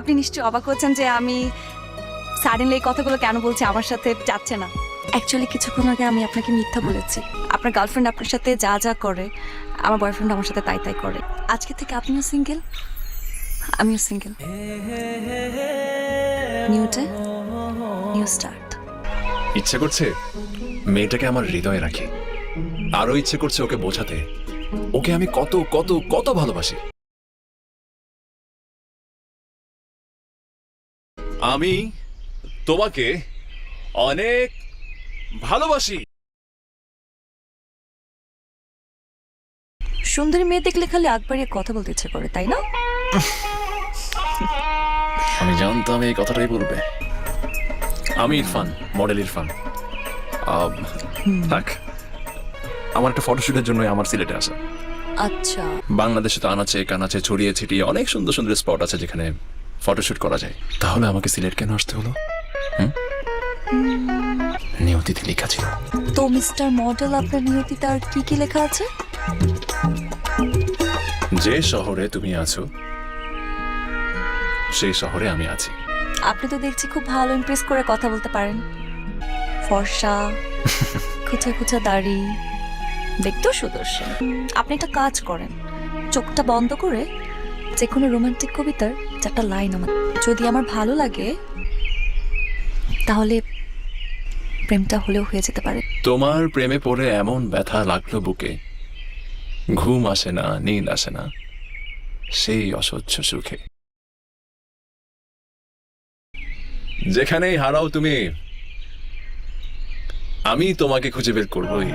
আপনি নিশ্চয়ই অবাক হচ্ছেন যে আমি সাডেনলি এই কথাগুলো কেন বলছি, আমার সাথে যাচ্ছে না। অ্যাকচুয়ালি কিছুক্ষণ আগে আমি আপনাকে মিথ্যা বলেছি। আপনার গার্লফ্রেন্ড আপনার সাথে যা যা করে, আমার বয়ফ্রেন্ড আমার সাথে তাই তাই করে। আজকে থেকে আপনিও সিঙ্গেল, আমিও single. New day, new start. ইচ্ছে করছে মেয়েটাকে আমার হৃদয়ে রাখি, আরো ইচ্ছে করছে ওকে বোঝাতে ওকে আমি কত কত কত ভালোবাসি। আমি তোমাকে অনেক ভালোবাসি। সুন্দরী মেয়ে দেখলে খালি আগ বাড়িয়ে কথা বলতে ইচ্ছে করে, তাই না? আমি জানতাম এই কথাটাই বলবে। আমি ইরফান, মডেল ইরফান। থাক, আমার একটা ফটোশুটের জন্য আমার সিলেটে আসা। আচ্ছা, বাংলাদেশে তো আনাচে কানাচে ছড়িয়ে ছিটিয়ে অনেক সুন্দর সুন্দর স্পট আছে যেখানে ফটোশুট করা যায়। তাহলে আমাকে সিলেট কেন আসতে হলো? নিয়তিতে লেখা ছিল। তো মিস্টার মডেল, আপনার নিয়তিতে আর কি কি লেখা আছে? যে শহরে তুমি আছো সেই শহরে আমি আছি। আপনি তো দেখছি খুব ভালো ইমপ্রেস করে কথা বলতে পারেন। ফর্সা, খুচা খুচা দাড়ি, দেখতেও সুদর্শন। আপনি একটা কাজ করেন, চোখটা বন্ধ করে যে কোনো রোমান্টিক কবিতার চারটা লাইন আমার, যদি আমার ভালো লাগে তাহলে প্রেমটা হলেও হয়ে যেতে পারে। তোমার প্রেমে পড়ে এমন ব্যথা লাগলো বুকে, ঘুম আসে না, নীন্দ আসে না, সেই অসহ্য সুখে। যেখানেই হারাও তুমি, আমি তোমাকে খুঁজে বের করবোই।